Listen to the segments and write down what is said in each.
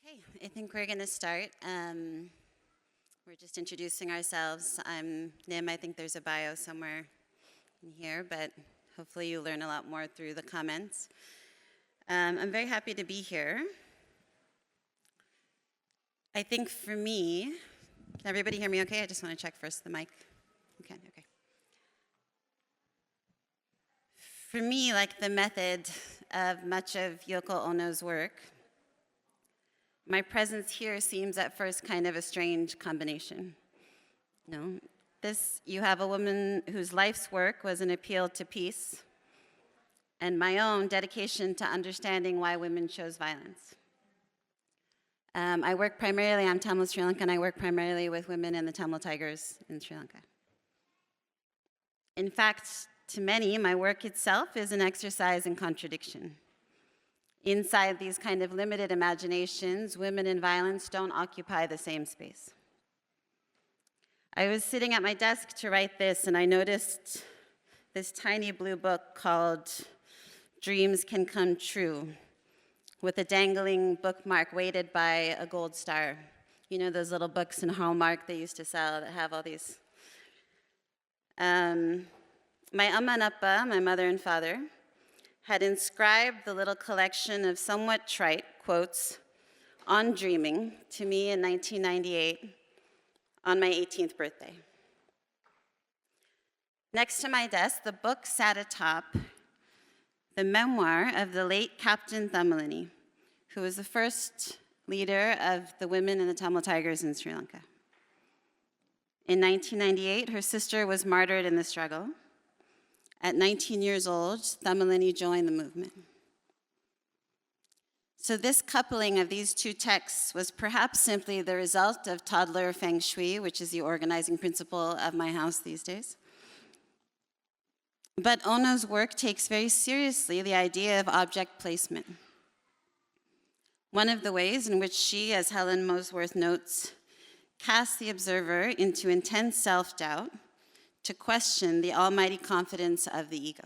Okay, I think we're going to start. We're just introducing ourselves. I'm Nim. I think there's a bio somewhere in here, but hopefully you'll learn a lot more through the comments. I'm very happy to be here. I think for me, can everybody hear me okay? I just want to check first the mic. Okay. For me, like the method of much of Yoko Ono's work, my presence here seems at first kind of a strange combination. You have a woman whose life's work was an appeal to peace, and my own dedication to understanding why women chose violence. I'm Tamil Sri Lanka, and I work primarily with women and the Tamil Tigers in Sri Lanka. In fact, to many, my work itself is an exercise in contradiction. Inside these kind of limited imaginations, women in violence don't occupy the same space. I was sitting at my desk to write this, and I noticed this tiny blue book called Dreams Can Come True, with a dangling bookmark weighted by a gold star. You know those little books in Hallmark they used to sell that have all these. My amma and appa, my mother and father, had inscribed the little collection of somewhat trite quotes on dreaming to me in 1998 on my 18th birthday. Next to my desk, the book sat atop the memoir of the late Captain Thammalini, who was the first leader of the women in the Tamil Tigers in Sri Lanka. In 1998, her sister was martyred in the struggle. At 19 years old, Thammalini joined the movement. So this coupling of these two texts was perhaps simply the result of toddler feng shui, which is the organizing principle of my house these days. But Ono's work takes very seriously the idea of object placement. One of the ways in which she, as Helen Mosworth notes, casts the observer into intense self-doubt to question the almighty confidence of the ego.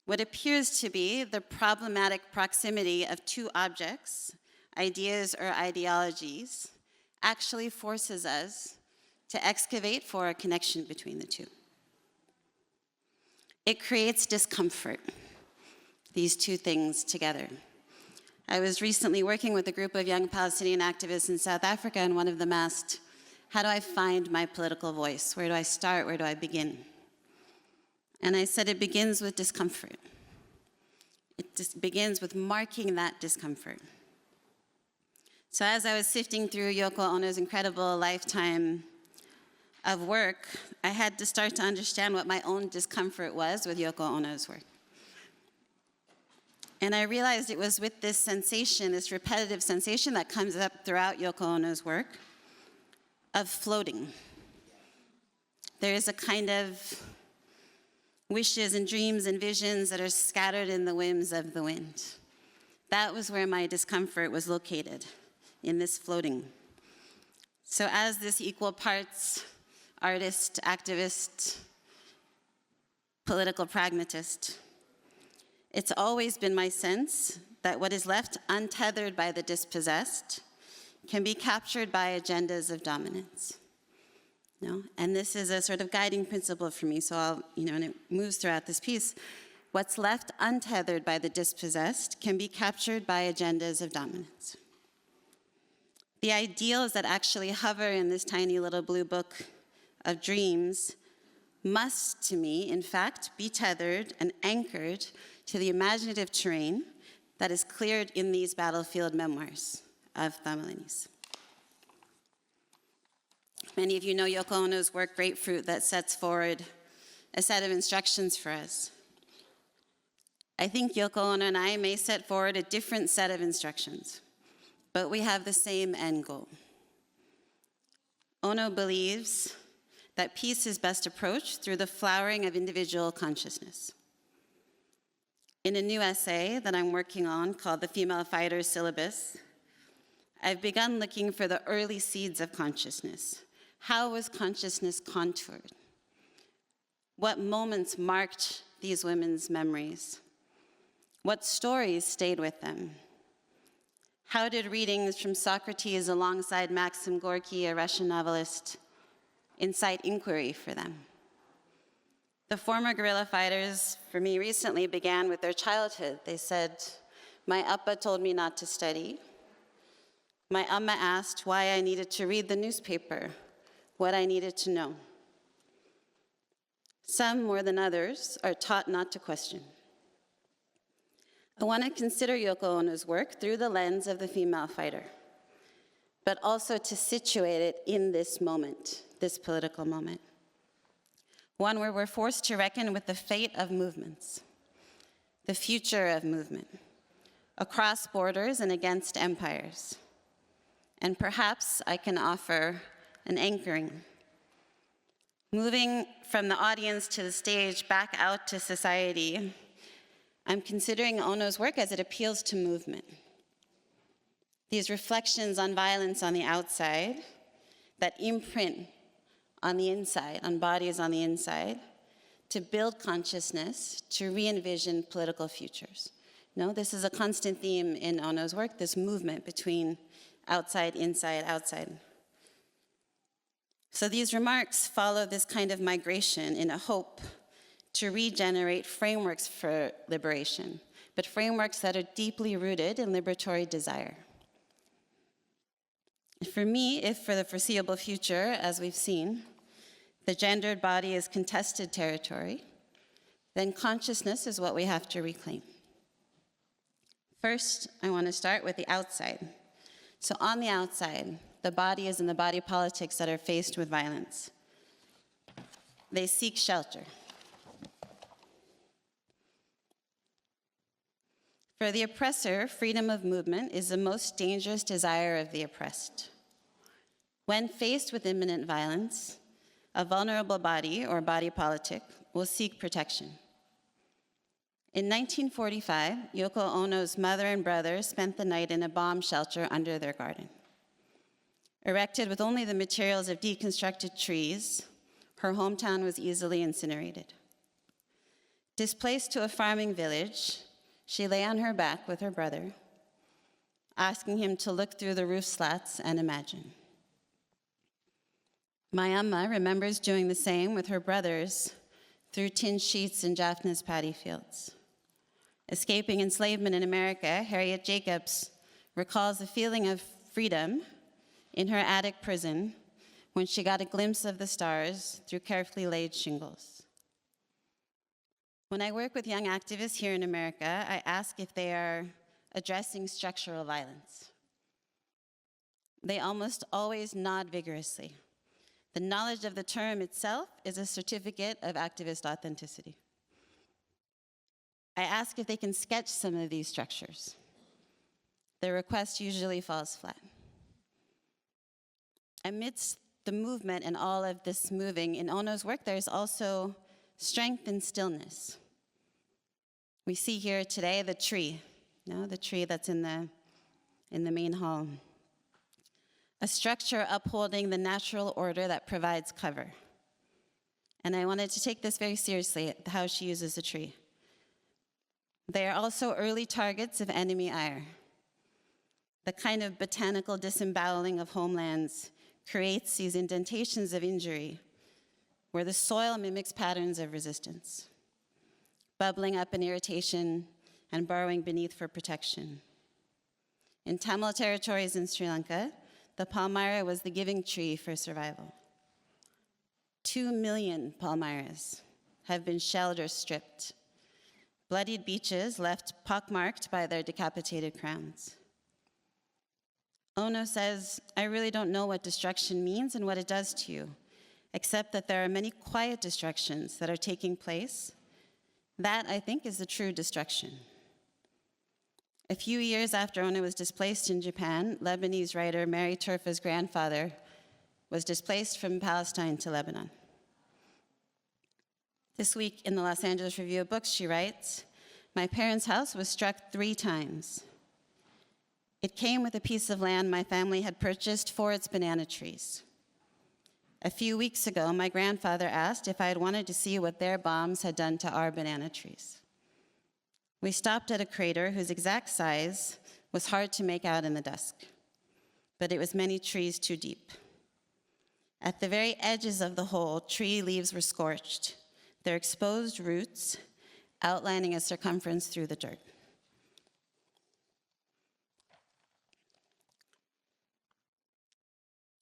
What appears to be the problematic proximity of two objects, ideas or ideologies, actually forces us to excavate for a connection between the two. It creates discomfort, these two things together. I was recently working with a group of young Palestinian activists in South Africa, and one of them asked, how do I find my political voice? Where do I start? Where do I begin? And I said it begins with discomfort. It just begins with marking that discomfort. So as I was sifting through Yoko Ono's incredible lifetime of work, I had to start to understand what my own discomfort was with Yoko Ono's work. And I realized it was with this sensation, this repetitive sensation that comes up throughout Yoko Ono's work, of floating. There is a kind of wishes and dreams and visions that are scattered in the whims of the wind. That was where my discomfort was located, in this floating. So as this equal parts artist, activist, political pragmatist, it's always been my sense that what is left untethered by the dispossessed can be captured by agendas of dominance. And this is a sort of guiding principle for me, so and it moves throughout this piece. What's left untethered by the dispossessed can be captured by agendas of dominance. The ideals that actually hover in this tiny little blue book of dreams must, to me, in fact, be tethered and anchored to the imaginative terrain that is cleared in these battlefield memoirs of Thammalini's. Many of you know Yoko Ono's work, Grapefruit, that sets forward a set of instructions for us. I think Yoko Ono and I may set forward a different set of instructions, but we have the same end goal. Ono believes that peace is best approached through the flowering of individual consciousness. In a new essay that I'm working on called The Female Fighter's Syllabus, I've begun looking for the early seeds of consciousness. How was consciousness contoured? What moments marked these women's memories? What stories stayed with them? How did readings from Socrates alongside Maxim Gorky, a Russian novelist, incite inquiry for them? The former guerrilla fighters, for me recently, began with their childhood. They said, "My appa told me not to study. My amma asked why I needed to read the newspaper, what I needed to know." Some, more than others, are taught not to question. I want to consider Yoko Ono's work through the lens of the female fighter, but also to situate it in this moment, this political moment. One where we're forced to reckon with the fate of movements, the future of movement, across borders and against empires. And perhaps I can offer an anchoring. Moving from the audience to the stage back out to society, I'm considering Ono's work as it appeals to movement. These reflections on violence on the outside that imprint on the inside, on bodies on the inside, to build consciousness, to re-envision political futures. No, this is a constant theme in Ono's work, this movement between outside, inside, outside. So these remarks follow this kind of migration in a hope to regenerate frameworks for liberation, but frameworks that are deeply rooted in liberatory desire. For me, if for the foreseeable future, as we've seen, the gendered body is contested territory, then consciousness is what we have to reclaim. First, I want to start with the outside. So on the outside, the bodies and the body politics that are faced with violence, they seek shelter. For the oppressor, freedom of movement is the most dangerous desire of the oppressed. When faced with imminent violence, a vulnerable body or body politic will seek protection. In 1945, Yoko Ono's mother and brother spent the night in a bomb shelter under their garden. Erected with only the materials of deconstructed trees, her hometown was easily incinerated. Displaced to a farming village, she lay on her back with her brother, asking him to look through the roof slats and imagine. My amma remembers doing the same with her brothers through tin sheets in Jaffna's paddy fields. Escaping enslavement in America, Harriet Jacobs recalls the feeling of freedom in her attic prison when she got a glimpse of the stars through carefully laid shingles. When I work with young activists here in America, I ask if they are addressing structural violence. They almost always nod vigorously. The knowledge of the term itself is a certificate of activist authenticity. I ask if they can sketch some of these structures. Their request usually falls flat. Amidst the movement and all of this moving, in Ono's work, there's also strength and stillness. We see here today the tree, the tree that's in the main hall. A structure upholding the natural order that provides cover. And I wanted to take this very seriously, how she uses the tree. They are also early targets of enemy ire. The kind of botanical disemboweling of homelands creates these indentations of injury where the soil mimics patterns of resistance, bubbling up in irritation and burrowing beneath for protection. In Tamil territories in Sri Lanka, the palmyra was the giving tree for survival. 2 million palmyras have been shelled or stripped. Bloodied beaches left pockmarked by their decapitated crowns. Ono says, "I really don't know what destruction means and what it does to you, except that there are many quiet destructions that are taking place. That, I think, is the true destruction." A few years after Ono was displaced in Japan, Lebanese writer Mary Turfa's grandfather was displaced from Palestine to Lebanon. This week in the Los Angeles Review of Books, she writes, "My parents' house was struck 3 times. It came with a piece of land my family had purchased for its banana trees. A few weeks ago, my grandfather asked if I had wanted to see what their bombs had done to our banana trees. We stopped at a crater whose exact size was hard to make out in the dusk, but it was many trees too deep. At the very edges of the hole, tree leaves were scorched, their exposed roots outlining a circumference through the dirt.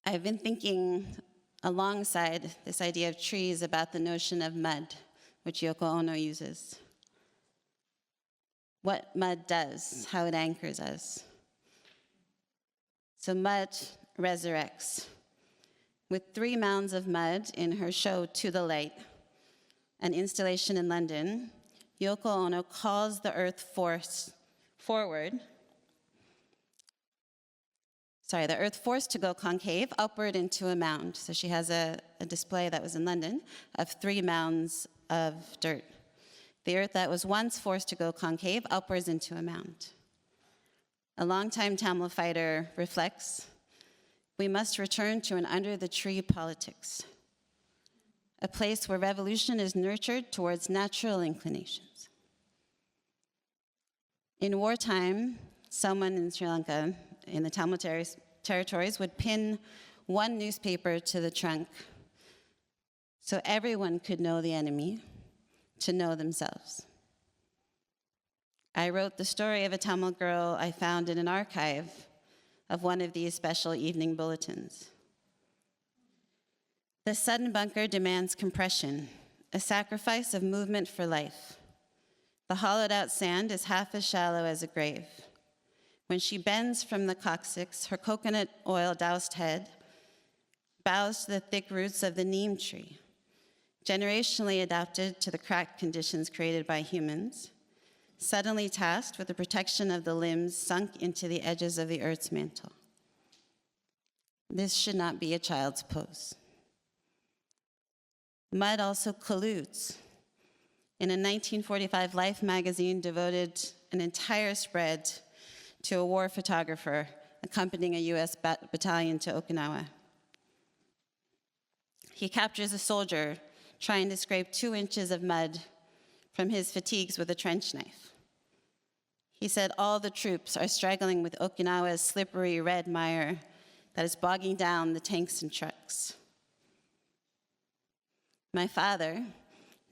I've been thinking alongside this idea of trees about the notion of mud, which Yoko Ono uses. What mud does, how it anchors us. So mud resurrects. With 3 mounds of mud in her show To the Light, an installation in London, Yoko Ono calls the earth force forward. The earth forced to go concave upward into a mound. So she has a display that was in London of 3 mounds of dirt. The earth that was once forced to go concave upwards into a mound. A longtime Tamil fighter reflects, we must return to an under-the-tree politics, a place where revolution is nurtured towards natural inclinations. In wartime, someone in Sri Lanka, in the Tamil territories, would pin one newspaper to the trunk so everyone could know the enemy, to know themselves. I wrote the story of a Tamil girl I found in an archive of one of these special evening bulletins. The sudden bunker demands compression, a sacrifice of movement for life. The hollowed out sand is half as shallow as a grave. When she bends from the coccyx, her coconut oil doused head bows to the thick roots of the neem tree, generationally adapted to the cracked conditions created by humans, suddenly tasked with the protection of the limbs sunk into the edges of the earth's mantle. This should not be a child's pose. Mud also colludes. In a 1945 Life magazine devoted an entire spread to a war photographer accompanying a US battalion to Okinawa. He captures a soldier trying to scrape 2 inches of mud from his fatigues with a trench knife. He said all the troops are struggling with Okinawa's slippery red mire that is bogging down the tanks and trucks. My father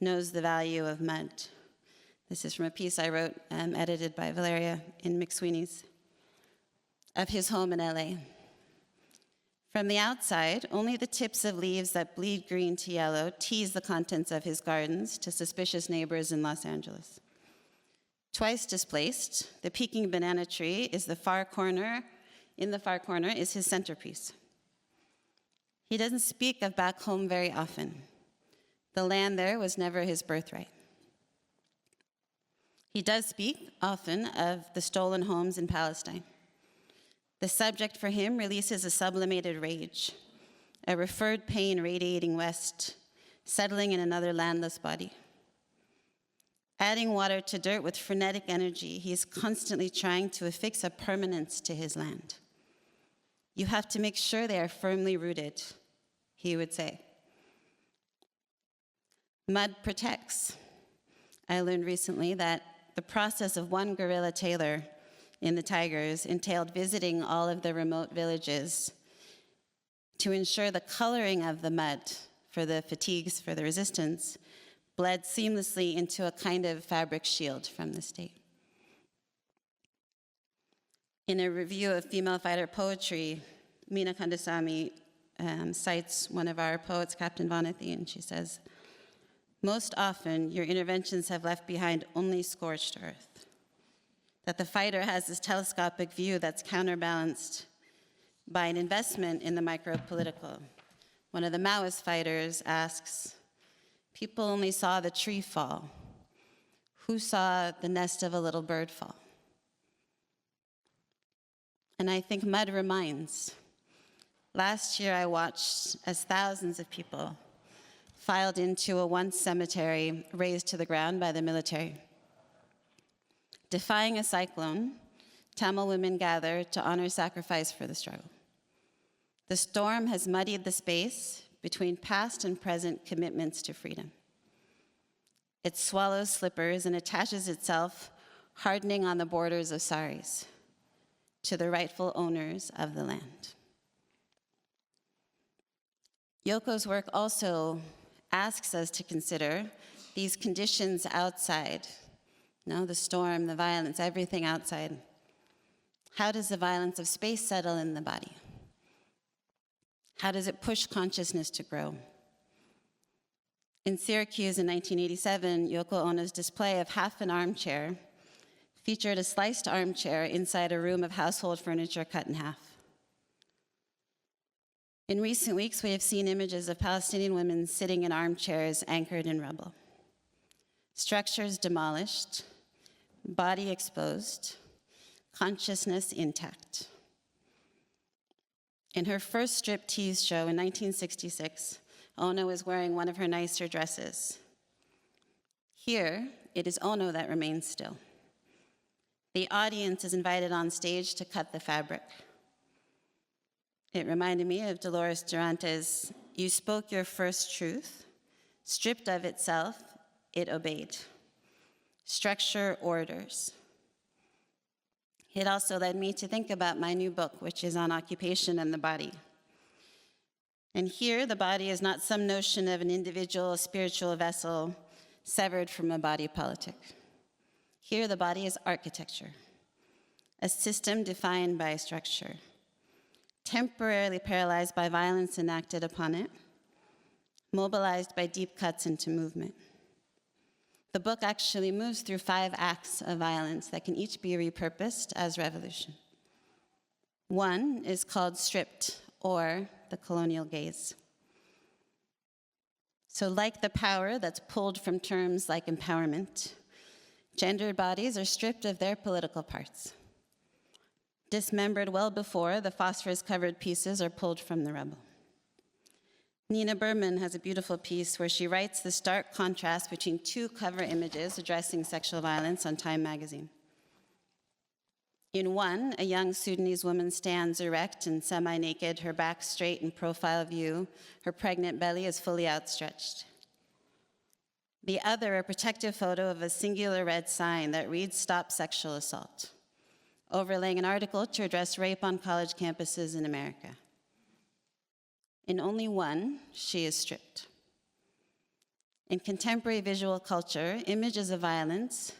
knows the value of mud. This is from a piece I wrote, edited by Valeria in McSweeney's, of his home in LA. From the outside, only the tips of leaves that bleed green to yellow tease the contents of his gardens to suspicious neighbors in Los Angeles. Twice displaced, the peaking banana tree is in the far corner is his centerpiece. He doesn't speak of back home very often. The land there was never his birthright. He does speak often of the stolen homes in Palestine. The subject for him releases a sublimated rage, a referred pain radiating west, settling in another landless body. Adding water to dirt with frenetic energy, he is constantly trying to affix a permanence to his land. You have to make sure they are firmly rooted, he would say. Mud protects. I learned recently that the process of one guerrilla tailor in the Tigers entailed visiting all of the remote villages to ensure the coloring of the mud for the fatigues, for the resistance, bled seamlessly into a kind of fabric shield from the state. In a review of female fighter poetry, Meena Kandasamy cites one of our poets, Captain Gowrinathan. She says, most often, your interventions have left behind only scorched earth. That the fighter has this telescopic view that's counterbalanced by an investment in the micro-political. One of the Maoist fighters asks, people only saw the tree fall. Who saw the nest of a little bird fall? And I think mud reminds. Last year I watched as thousands of people filed into a once cemetery razed to the ground by the military. Defying a cyclone, Tamil women gather to honor sacrifice for the struggle. The storm has muddied the space between past and present commitments to freedom. It swallows slippers and attaches itself, hardening on the borders of saris. to the rightful owners of the land. Yoko's work also asks us to consider these conditions outside, the storm, the violence, everything outside. How does the violence of space settle in the body? How does it push consciousness to grow? In Syracuse in 1987, Yoko Ono's display of half an armchair featured a sliced armchair inside a room of household furniture cut in half. In recent weeks, we have seen images of Palestinian women sitting in armchairs anchored in rubble. Structures demolished, body exposed, consciousness intact. In her first striptease show in 1966, Ono is wearing one of her nicer dresses. Here, it is Ono that remains still. The audience is invited on stage to cut the fabric. It reminded me of Dolores Durante's, "You spoke your first truth. Stripped of itself, it obeyed. Structure orders." It also led me to think about my new book, which is on occupation and the body. And here, the body is not some notion of an individual spiritual vessel severed from a body politic. Here, the body is architecture, a system defined by structure, temporarily paralyzed by violence enacted upon it, mobilized by deep cuts into movement. The book actually moves through 5 acts of violence that can each be repurposed as revolution. One is called Stripped, or the colonial gaze. So like the power that's pulled from terms like empowerment, gendered bodies are stripped of their political parts. Dismembered well before the phosphorus-covered pieces are pulled from the rubble. Nina Berman has a beautiful piece where she writes the stark contrast between 2 cover images addressing sexual violence on Time magazine. In one, a young Sudanese woman stands erect and semi-naked, her back straight in profile view, her pregnant belly is fully outstretched. The other, a protective photo of a singular red sign that reads "Stop Sexual Assault," overlaying an article to address rape on college campuses in America. In only one, she is stripped. In contemporary visual culture, images of violence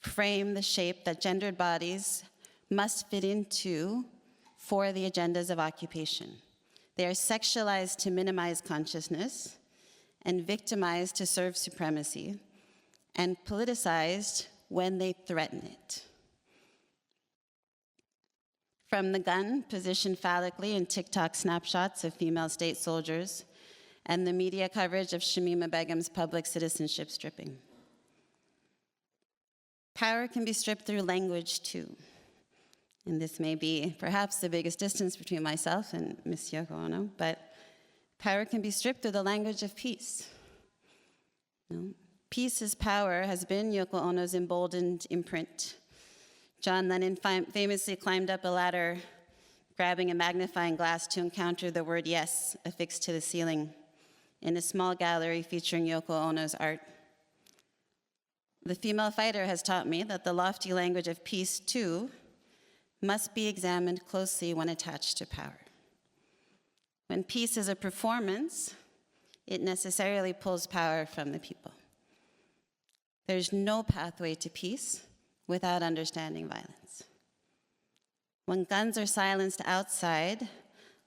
frame the shape that gendered bodies must fit into for the agendas of occupation. They are sexualized to minimize consciousness and victimized to serve supremacy, and politicized when they threaten it. From the gun, positioned phallically in TikTok snapshots of female state soldiers, and the media coverage of Shamima Begum's public citizenship stripping. Power can be stripped through language, too. And this may be perhaps the biggest distance between myself and Ms. Yoko Ono, but power can be stripped through the language of peace. Peace is power has been Yoko Ono's emboldened imprint. John Lennon famously climbed up a ladder, grabbing a magnifying glass to encounter the word "yes" affixed to the ceiling in a small gallery featuring Yoko Ono's art. The female fighter has taught me that the lofty language of peace, too, must be examined closely when attached to power. When peace is a performance, it necessarily pulls power from the people. There's no pathway to peace without understanding violence. When guns are silenced outside,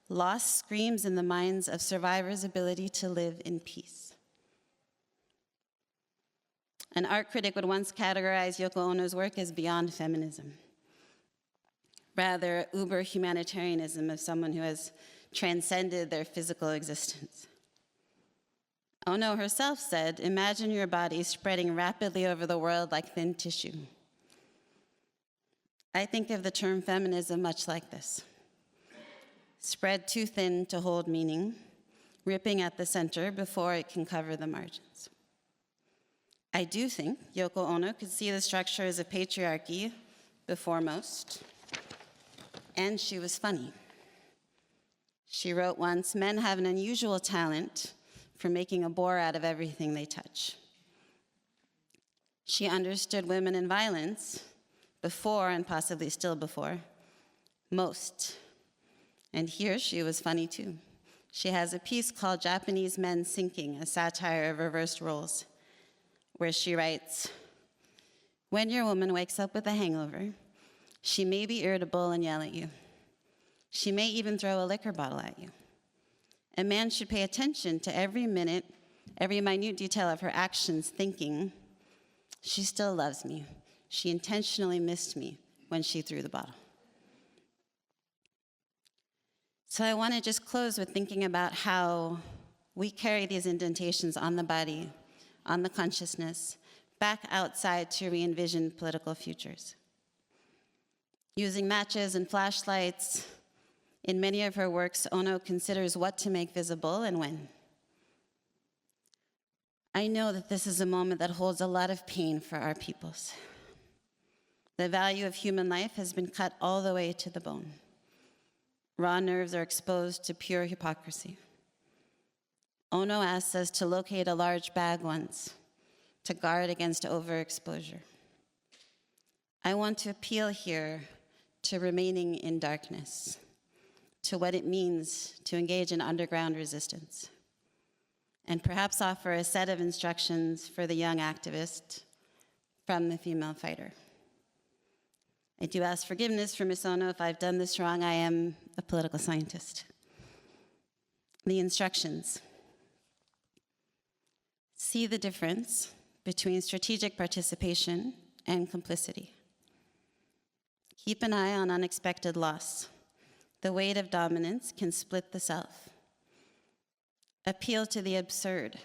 loss screams in the minds of survivors' ability to live in peace. An art critic would once categorize Yoko Ono's work as beyond feminism, rather uber-humanitarianism of someone who has transcended their physical existence. Ono herself said, "Imagine your body spreading rapidly over the world like thin tissue." I think of the term feminism much like this. Spread too thin to hold meaning, ripping at the center before it can cover the margins. I do think Yoko Ono could see the structures of patriarchy before most, and she was funny. She wrote once, "Men have an unusual talent for making a bore out of everything they touch." She understood women and violence before, and possibly still before, most. And here she was funny too. She has a piece called Japanese Men Sinking, a satire of reversed roles, where she writes, when your woman wakes up with a hangover, she may be irritable and yell at you. She may even throw a liquor bottle at you. A man should pay attention to every minute, every minute detail of her actions, thinking, she still loves me. She intentionally missed me when she threw the bottle. So I want to just close with thinking about how we carry these indentations on the body, on the consciousness, back outside to re-envision political futures. Using matches and flashlights, in many of her works, Ono considers what to make visible and when. I know that this is a moment that holds a lot of pain for our peoples. The value of human life has been cut all the way to the bone. Raw nerves are exposed to pure hypocrisy. Ono asks us to locate a large bag once, to guard against overexposure. I want to appeal here to remaining in darkness, to what it means to engage in underground resistance, and perhaps offer a set of instructions for the young activist from the female fighter. I do ask forgiveness for Ms. Ono if I've done this wrong. I am a political scientist. The instructions. See the difference between strategic participation and complicity. Keep an eye on unexpected loss. The weight of dominance can split the self. Appeal to the absurd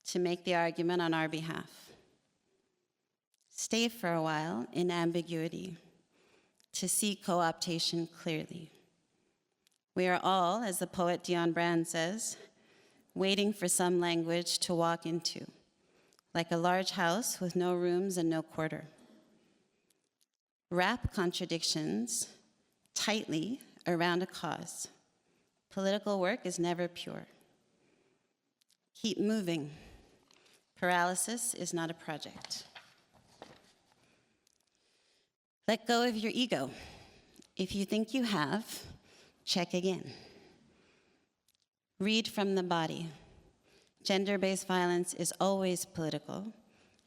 to make the argument on our behalf. Stay for a while in ambiguity to see co-optation clearly. We are all, as the poet Dion Brand says, waiting for some language to walk into, like a large house with no rooms and no quarter. Wrap contradictions tightly around a cause. Political work is never pure. Keep moving. Paralysis is not a project. Let go of your ego. If you think you have, check again. Read from the body. Gender-based violence is always political,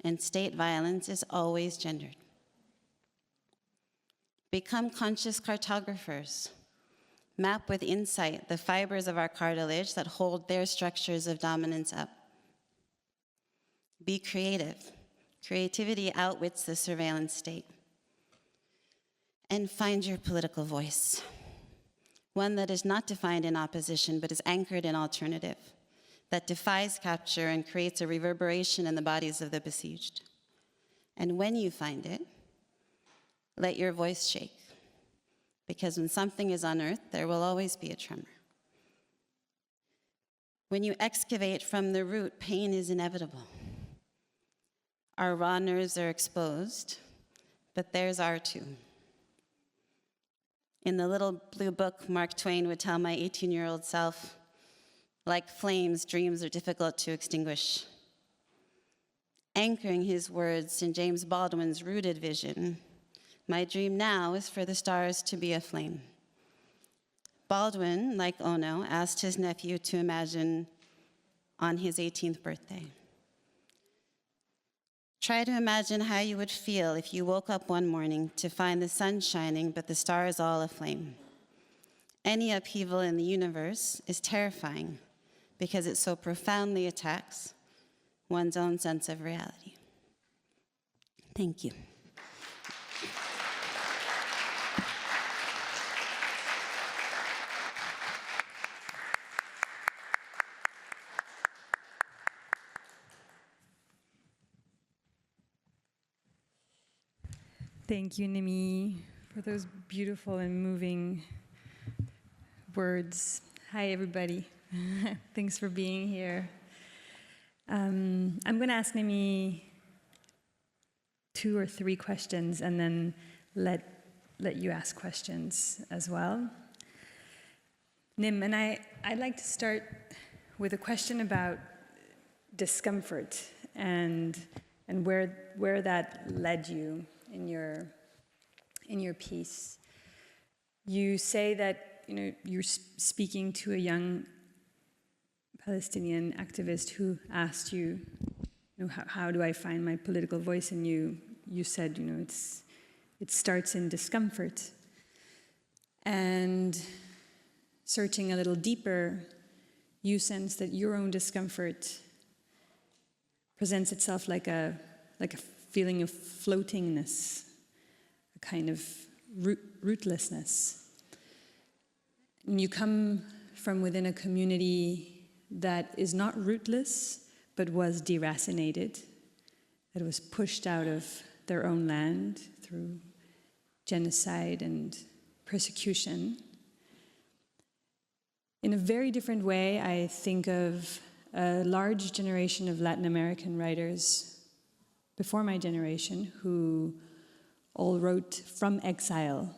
and state violence is always gendered. Become conscious cartographers. Map with insight the fibers of our cartilage that hold their structures of dominance up. Be creative. Creativity outwits the surveillance state. And find your political voice, one that is not defined in opposition, but is anchored in alternative, that defies capture and creates a reverberation in the bodies of the besieged. And when you find it, let your voice shake, because when something is unearthed, there will always be a tremor. When you excavate from the root, pain is inevitable. Our raw nerves are exposed, but theirs are too. In the little blue book, Mark Twain would tell my 18-year-old self, like flames, dreams are difficult to extinguish. Anchoring his words in James Baldwin's rooted vision, my dream now is for the stars to be aflame. Baldwin, like Ono, asked his nephew to imagine on his 18th birthday. Try to imagine how you would feel if you woke up one morning to find the sun shining but the stars all aflame. Any upheaval in the universe is terrifying because it so profoundly attacks one's own sense of reality. Thank you. Thank you, Nimmi, for those beautiful and moving words. Hi, everybody. Thanks for being here. I'm going to ask Nimmi 2 or 3 questions, and then let you ask questions as well. Nim, and I'd like to start with a question about discomfort and where that led you in your in your piece. You say that you're speaking to a young Palestinian activist who asked you, how do I find my political voice? And you said, it starts in discomfort. And searching a little deeper, you sense that your own discomfort presents itself like a feeling of floatingness, a kind of rootlessness. And you come from within a community that is not rootless, but was deracinated, that was pushed out of their own land through genocide and persecution. In a very different way, I think of a large generation of Latin American writers before my generation who all wrote from exile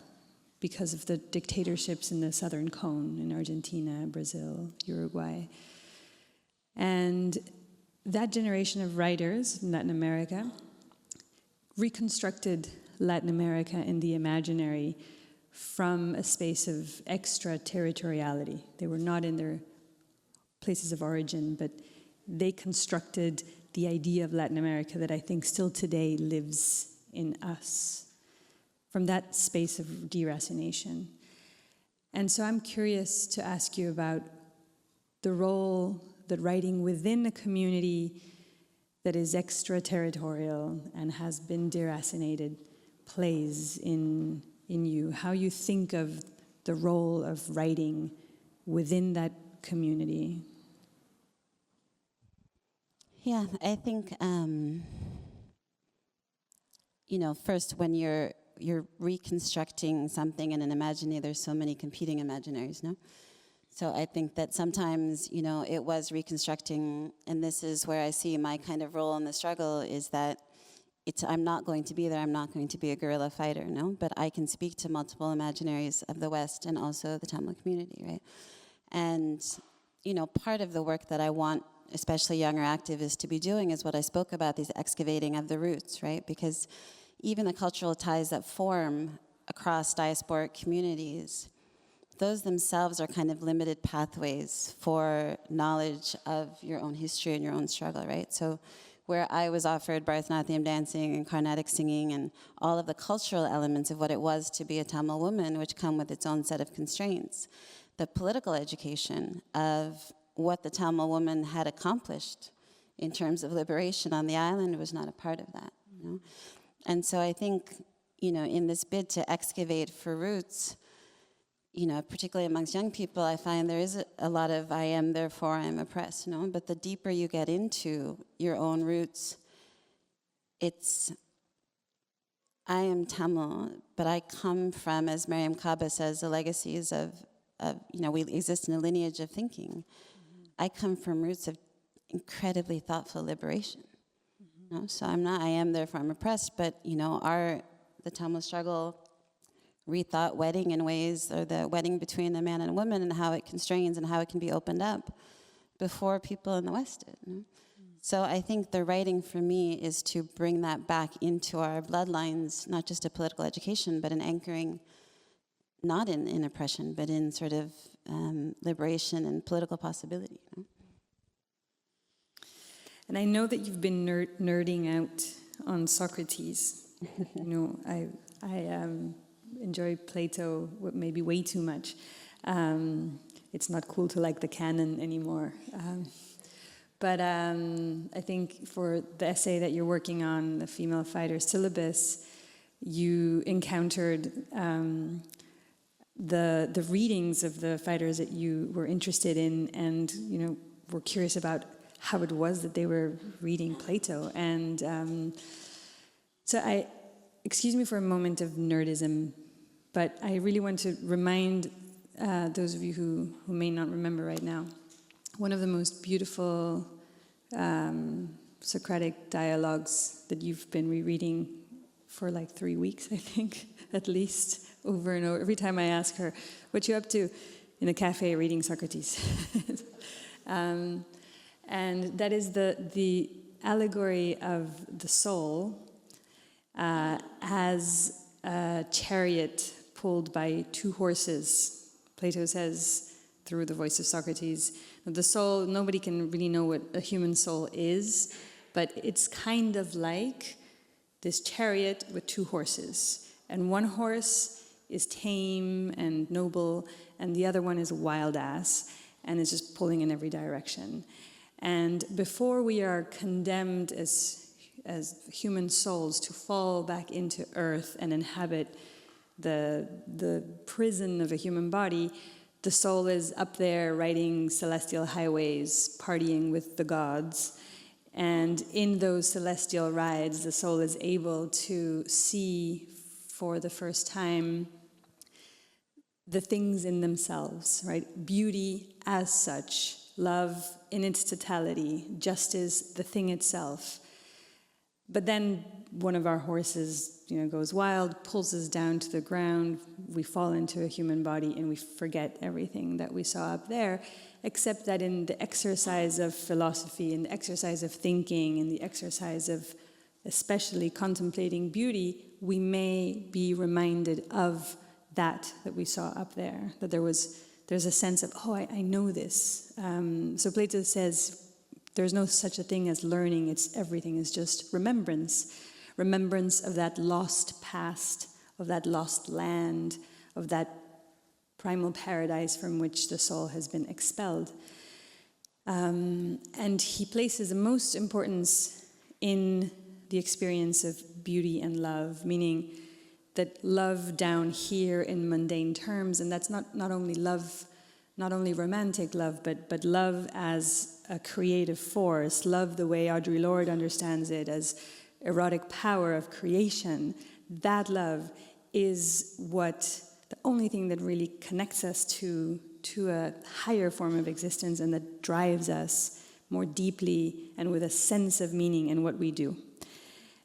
because of the dictatorships in the Southern Cone in Argentina, Brazil, Uruguay. And that generation of writers in Latin America reconstructed Latin America in the imaginary from a space of extraterritoriality. They were not in their places of origin, but they constructed the idea of Latin America that I think still today lives in us, from that space of deracination. And so I'm curious to ask you about the role that writing within a community that is extraterritorial and has been deracinated plays in you, how you think of the role of writing within that community. Yeah, I think, first when you're reconstructing something in an imaginary, there's so many competing imaginaries, no? So I think that sometimes, it was reconstructing, and this is where I see my kind of role in the struggle, is that I'm not going to be there, I'm not going to be a guerrilla fighter, no? But I can speak to multiple imaginaries of the West and also the Tamil community, right? And, part of the work that I want, especially younger activists, to be doing is what I spoke about, these excavating of the roots, right? Because even the cultural ties that form across diasporic communities, those themselves are kind of limited pathways for knowledge of your own history and your own struggle, right? So where I was offered Bharatanatyam dancing and Carnatic singing and all of the cultural elements of what it was to be a Tamil woman, which come with its own set of constraints, the political education of what the Tamil woman had accomplished in terms of liberation on the island was not a part of that, And so I think, in this bid to excavate for roots, particularly amongst young people, I find there is a lot of I am, therefore I am oppressed, But the deeper you get into your own roots, it's I am Tamil, but I come from, as Mariam Kaba says, the legacies of we exist in a lineage of thinking. Mm-hmm. I come from roots of incredibly thoughtful liberation. Mm-hmm. So I'm not I am, therefore I'm oppressed, but the Tamil struggle rethought wedding in ways, or the wedding between a man and a woman, and how it constrains and how it can be opened up before people in the West did. So I think the writing for me is to bring that back into our bloodlines, not just a political education, but an anchoring, not in oppression, but in sort of liberation and political possibility. And I know that you've been nerding out on Socrates. I enjoy Plato maybe way too much. It's not cool to like the canon anymore. But I think for the essay that you're working on, the female fighter syllabus, you encountered the readings of the fighters that you were interested in, and were curious about how it was that they were reading Plato. And so excuse me for a moment of nerdism, but I really want to remind those of you who may not remember right now, one of the most beautiful Socratic dialogues that you've been rereading for like 3 weeks, I think, at least, over and over. Every time I ask her, what you up to? In a cafe reading Socrates. And that is the allegory of the soul as a chariot pulled by two horses. Plato says, through the voice of Socrates, the soul, nobody can really know what a human soul is, but it's kind of like this chariot with two horses. And one horse is tame and noble, and the other one is a wild ass, and is just pulling in every direction. And before we are condemned as human souls to fall back into earth and inhabit the prison of a human body, the soul is up there riding celestial highways, partying with the gods. And in those celestial rides, the soul is able to see for the first time the things in themselves, right? Beauty as such, love in its totality, justice, the thing itself. But then one of our horses, goes wild, pulls us down to the ground, we fall into a human body, and we forget everything that we saw up there, except that in the exercise of philosophy, in the exercise of thinking, in the exercise of especially contemplating beauty, we may be reminded of that we saw up there, that there's a sense of, I know this. So Plato says there's no such a thing as learning, everything is just remembrance of that lost past, of that lost land, of that primal paradise from which the soul has been expelled. And he places the most importance in the experience of beauty and love, meaning that love down here in mundane terms, and that's not only love, not only romantic love, but love as a creative force, love the way Audre Lorde understands it as erotic power of creation. That love is the only thing that really connects us to a higher form of existence and that drives us more deeply and with a sense of meaning in what we do.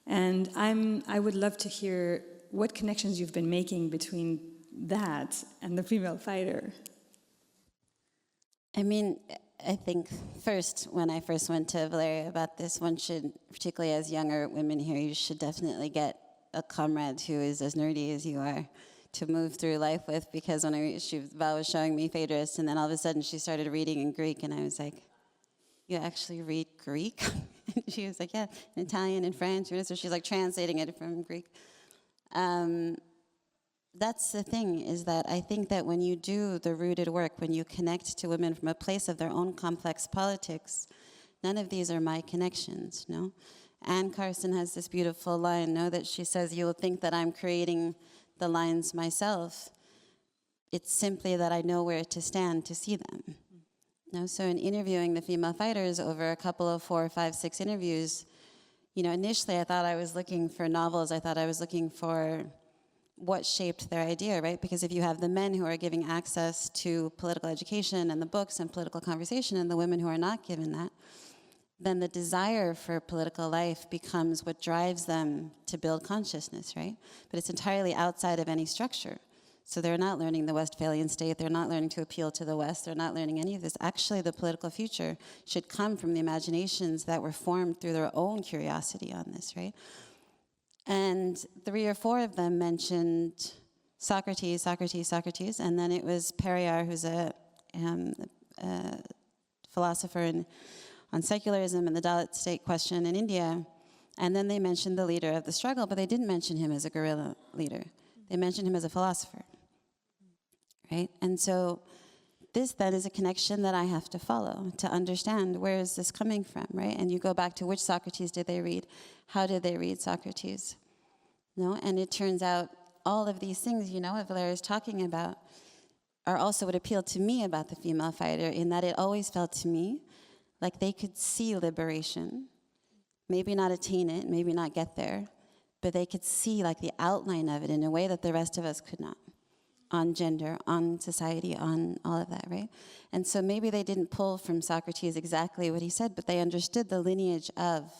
And I would love to hear what connections you've been making between that and the female fighter. I think when I first went to Valeria about this, one should, particularly as younger women here, you should definitely get a comrade who is as nerdy as you are to move through life with, because when Val was showing me Phaedrus, and then all of a sudden she started reading in Greek, and I was like, you actually read Greek? And she was like, yeah, in Italian and French. So she's like translating it from Greek. That's the thing, is that I think that when you do the rooted work, when you connect to women from a place of their own complex politics, none of these are my connections, no? Anne Carson has this beautiful line, no, that she says, you will think that I'm creating the lines myself. It's simply that I know where to stand to see them. No? So in interviewing the female fighters over a couple of 4, 5, 6 interviews, initially I thought I was looking for novels. I thought I was looking for what shaped their idea, right? Because if you have the men who are giving access to political education and the books and political conversation, and the women who are not given that, then the desire for political life becomes what drives them to build consciousness, right? But it's entirely outside of any structure. So they're not learning the Westphalian state, they're not learning to appeal to the West, they're not learning any of this. Actually, the political future should come from the imaginations that were formed through their own curiosity on this, right? And 3 or 4 of them mentioned Socrates, and then it was Periyar, who's a philosopher on secularism and the Dalit state question in India, and then they mentioned the leader of the struggle, but they didn't mention him as a guerrilla leader. They mentioned him as a philosopher, right? And so this then is a connection that I have to follow to understand where is this coming from, right? And you go back to which Socrates did they read? How did they read Socrates? No, and it turns out all of these things, what Valeria is talking about, are also what appealed to me about the female fighter, in that it always felt to me like they could see liberation, maybe not attain it, maybe not get there, but they could see like the outline of it in a way that the rest of us could not, on gender, on society, on all of that, right? And so maybe they didn't pull from Socrates exactly what he said, but they understood the lineage of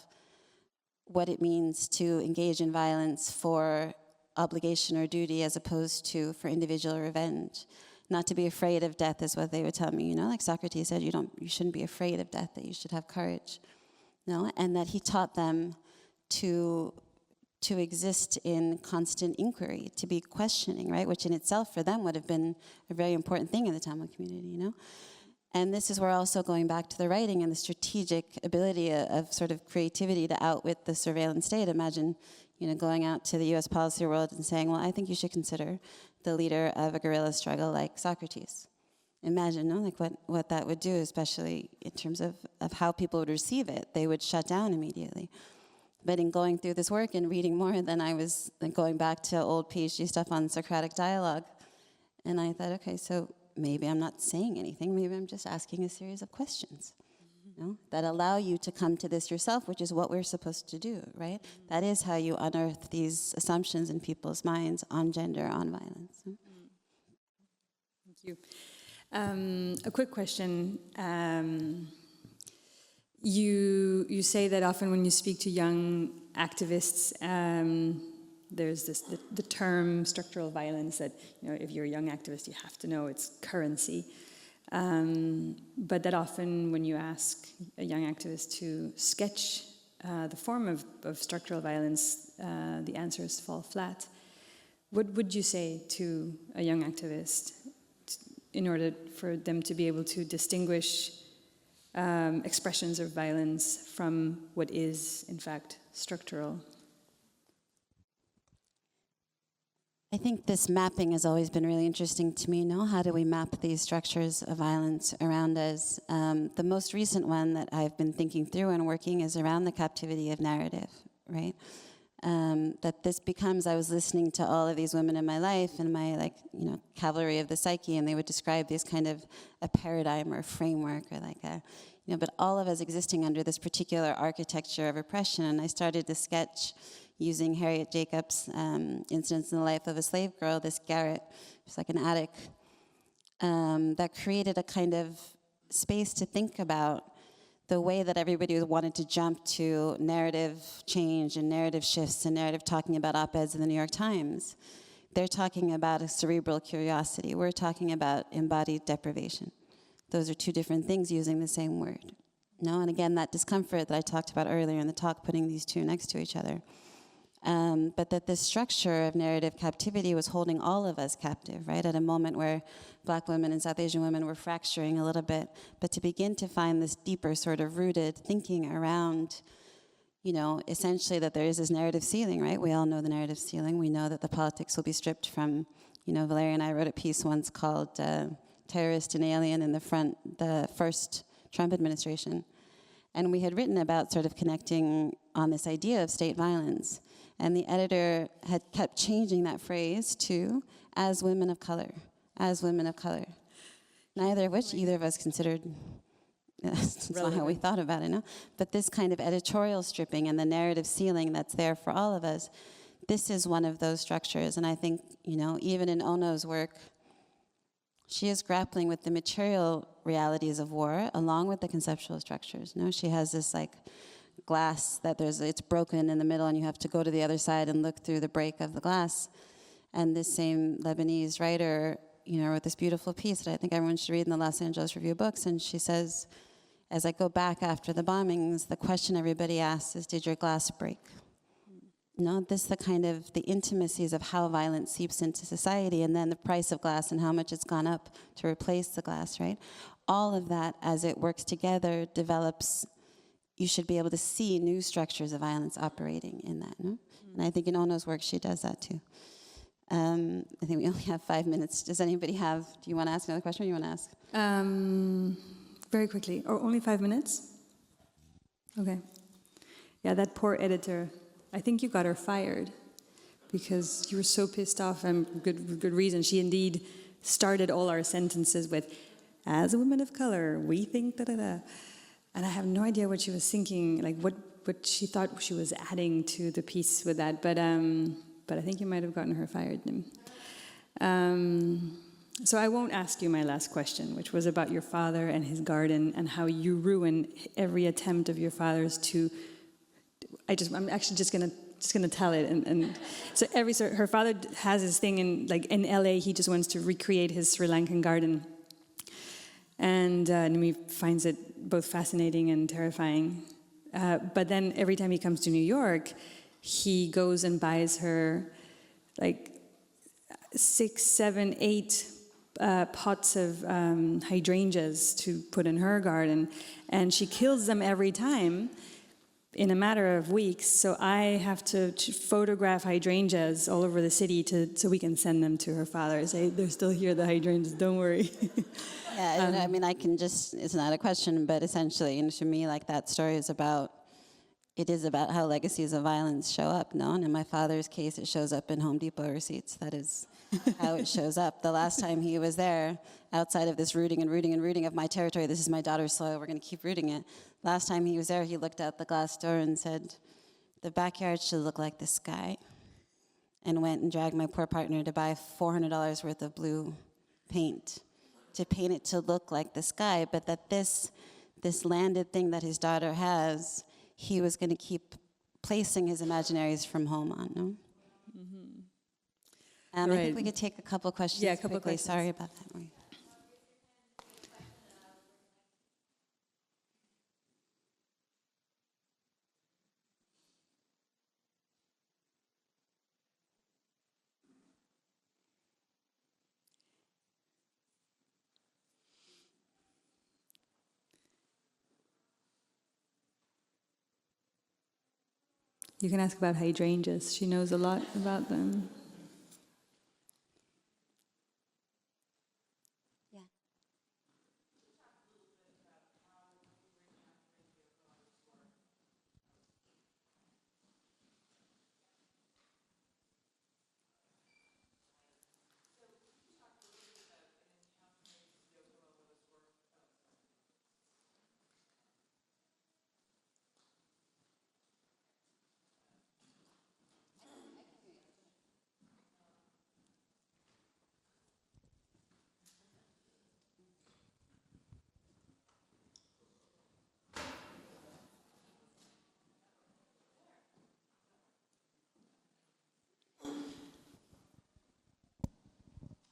what it means to engage in violence for obligation or duty as opposed to for individual revenge. Not to be afraid of death is what they would tell me, like Socrates said, you shouldn't be afraid of death, that you should have courage. No, and that he taught them to to exist in constant inquiry, to be questioning, right? Which in itself for them would have been a very important thing in the Tamil community, you know? And this is where also going back to the writing and the strategic ability of sort of creativity to outwit the surveillance state. Imagine, you know, going out to the US policy world and saying, well, I think you should consider the leader of a guerrilla struggle like Socrates. Imagine, no, like what that would do, especially in terms of how people would receive it. They would shut down immediately. But in going through this work and reading more, then I was going back to old PhD stuff on Socratic dialogue. And I thought, okay, so maybe I'm not saying anything, maybe I'm just asking a series of questions, you know, that allow you to come to this yourself, which is what we're supposed to do, right? That is how you unearth these assumptions in people's minds on gender, on violence. Thank you. A quick question. You say that often when you speak to young activists, there's the term structural violence that, you know, if you're a young activist, you have to know its currency. But that often when you ask a young activist to sketch the form of structural violence, the answers fall flat. What would you say to a young activist in order for them to be able to distinguish expressions of violence from what is, in fact, structural? I think this mapping has always been really interesting to me, no? How do we map these structures of violence around us? The most recent one that I've been thinking through and working is around the captivity of narrative, right? That this becomes, I was listening to all of these women in my life and my, like, you know, cavalry of the psyche, and they would describe these kind of a paradigm or a framework or like a, you know, but all of us existing under this particular architecture of oppression. And I started to sketch using Harriet Jacobs' Incidents in the Life of a Slave Girl, this garret, it's like an attic, that created a kind of space to think about the way that everybody wanted to jump to narrative change and narrative shifts and narrative talking about op-eds in the New York Times. They're talking about a cerebral curiosity. We're talking about embodied deprivation. Those are two different things using the same word. No, and again, that discomfort that I talked about earlier in the talk, putting these two next to each other. But that this structure of narrative captivity was holding all of us captive, right? At a moment where Black women and South Asian women were fracturing a little bit, but to begin to find this deeper sort of rooted thinking around, you know, essentially that there is this narrative ceiling, right? We all know the narrative ceiling. We know that the politics will be stripped from, you know, Valeria and I wrote a piece once called Terrorist and Alien in the first Trump administration. And we had written about sort of connecting on this idea of state violence. And the editor had kept changing that phrase to, as women of color, as women of color. Neither of which either of us considered, it's not how we thought about it, no? But this kind of editorial stripping and the narrative ceiling that's there for all of us, this is one of those structures. And I think, you know, even in Ono's work, she is grappling with the material realities of war along with the conceptual structures. No, she has this like glass that it's broken in the middle and you have to go to the other side and look through the break of the glass. And this same Lebanese writer, you know, wrote this beautiful piece that I think everyone should read in the Los Angeles Review of Books. And she says, as I go back after the bombings, the question everybody asks is, did your glass break? No, this is the kind of the intimacies of how violence seeps into society, and then the price of glass and how much it's gone up to replace the glass, right? All of that, as it works together, develops, you should be able to see new structures of violence operating in that, no? And I think in Ono's work, she does that too. I think we only have 5 minutes. Does anybody do you want to ask another question or you want to ask? Very quickly, or only 5 minutes? Okay. Yeah, that poor editor, I think you got her fired because you were so pissed off, and good reason. She indeed started all our sentences with, as a woman of color, we think da-da-da. And I have no idea what she was thinking, like what she thought she was adding to the piece with that. But I think you might have gotten her fired, Nim. So I won't ask you my last question, which was about your father and his garden and how you ruin every attempt of your father's to. I'm actually just gonna tell it, and so her father has his thing in LA. He just wants to recreate his Sri Lankan garden, and Nimmi finds it both fascinating and terrifying. But then every time he comes to New York, he goes and buys her like 6, 7, 8 pots of hydrangeas to put in her garden, and she kills them every time in a matter of weeks. So I have to photograph hydrangeas all over the city so we can send them to her father. Say, they're still here, the hydrangeas, don't worry. Yeah, I mean, I can just, it's not a question, but essentially, to me, like, that story is about, it is about how legacies of violence show up, no? And in my father's case, it shows up in Home Depot receipts. That is how it shows up. The last time he was there, outside of this rooting of my territory, this is my daughter's soil, we're going to keep rooting it. Last time he was there, he looked out the glass door and said, the backyard should look like the sky, and went and dragged my poor partner to buy $400 worth of blue paint to paint it to look like the sky, but that this landed thing that his daughter has, he was going to keep placing his imaginaries from home on, no? Right. I think we could take a couple questions. Yeah, a couple quickly. questions. Sorry about that. You can ask about hydrangeas. She knows a lot about them. Yeah.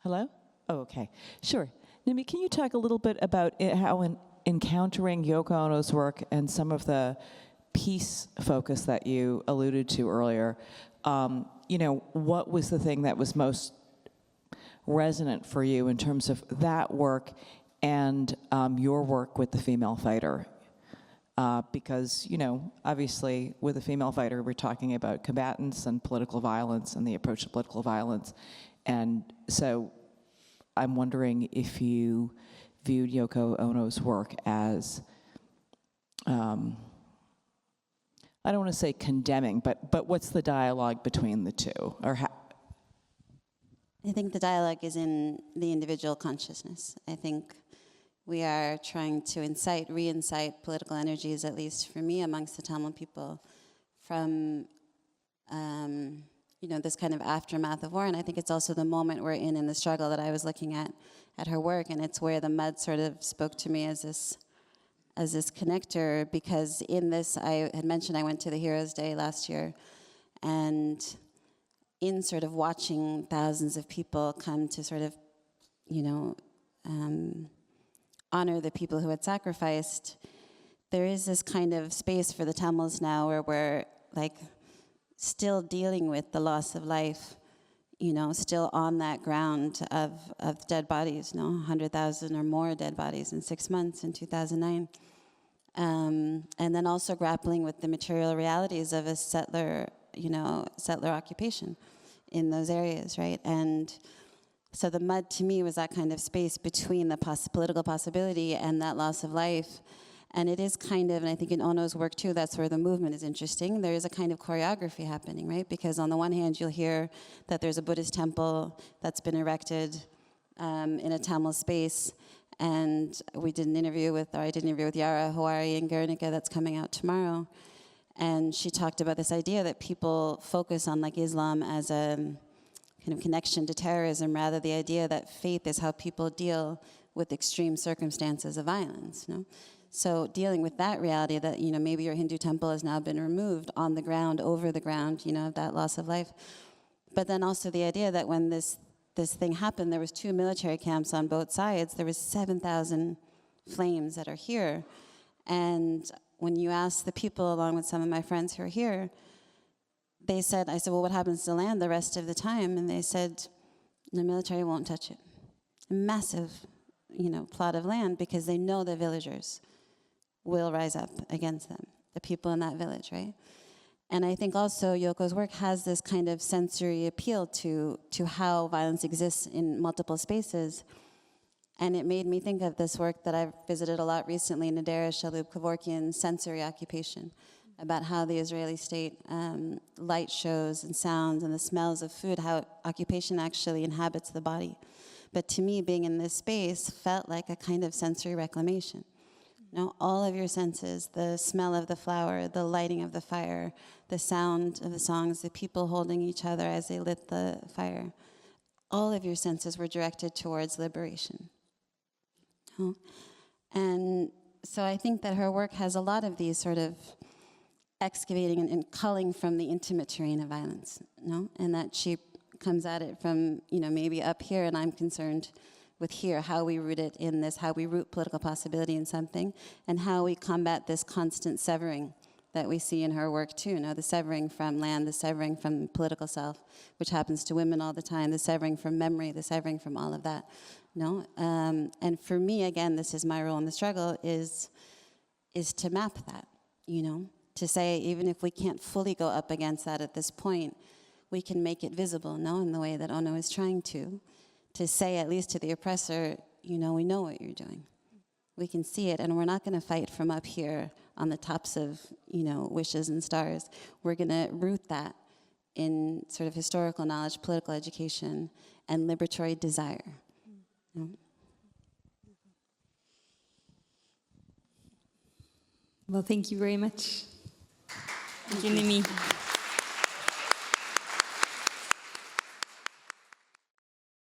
Hello? Oh, okay. Sure. Nimmi, can you talk a little bit about how encountering Yoko Ono's work and some of the peace focus that you alluded to earlier, what was the thing that was most resonant for you in terms of that work and your work with the female fighter? Because, obviously with a female fighter, we're talking about combatants and political violence and the approach to political violence. And so I'm wondering if you viewed Yoko Ono's work as, I don't want to say condemning, but what's the dialogue between the two? Or how? I think the dialogue is in the individual consciousness. I think we are trying to re-incite political energies, at least for me, amongst the Tamil people, from this kind of aftermath of war. And I think it's also the moment we're in the struggle that I was looking at her work, and it's where the mud sort of spoke to me as this connector, because in this, I had mentioned I went to the Heroes Day last year, and in sort of watching thousands of people come to sort of, honor the people who had sacrificed, there is this kind of space for the Tamils now where we're like still dealing with the loss of life, still on that ground of dead bodies, 100,000 or more dead bodies in 6 months in 2009. And then also grappling with the material realities of a settler occupation in those areas, right? And so the mud to me was that kind of space between the political possibility and that loss of life. And it is kind of, and I think in Ono's work too, that's where the movement is interesting. There is a kind of choreography happening, right? Because on the one hand, you'll hear that there's a Buddhist temple that's been erected in a Tamil space. And I did an interview with Yara Hawari in Gowrinathan that's coming out tomorrow. And she talked about this idea that people focus on like Islam as a kind of connection to terrorism, rather the idea that faith is how people deal with extreme circumstances of violence. So dealing with that reality that, maybe your Hindu temple has now been removed on the ground, over the ground, that loss of life. But then also the idea that when this thing happened, there was 2 military camps on both sides. There was 7,000 flames that are here. And when you ask the people, along with some of my friends who are here, they said, I said, well, what happens to the land the rest of the time? And they said, the military won't touch it. A massive, plot of land, because they know the villagers will rise up against them, the people in that village, right? And I think also Yoko's work has this kind of sensory appeal to how violence exists in multiple spaces. And it made me think of this work that I've visited a lot recently, Nadera Shalhoub-Kevorkian's Sensory Occupation, about how the Israeli state light shows and sounds and the smells of food, how occupation actually inhabits the body. But to me, being in this space felt like a kind of sensory reclamation. All of your senses, the smell of the flower, the lighting of the fire, the sound of the songs, the people holding each other as they lit the fire, all of your senses were directed towards liberation. And so I think that her work has a lot of these sort of excavating and culling from the intimate terrain of violence, and that she comes at it from, maybe up here, and I'm concerned with here, how we root it in this, how we root political possibility in something, and how we combat this constant severing that we see in her work too, the severing from land, the severing from political self, which happens to women all the time, the severing from memory, the severing from all of that, and for me, again, this is my role in the struggle, is to map that, to say, even if we can't fully go up against that at this point, we can make it visible, in the way that Ono is trying to say, at least to the oppressor, we know what you're doing. We can see it, and we're not going to fight from up here on the tops of, wishes and stars. We're going to root that in sort of historical knowledge, political education, and liberatory desire. Well, thank you very much. Thank you, Nimmi.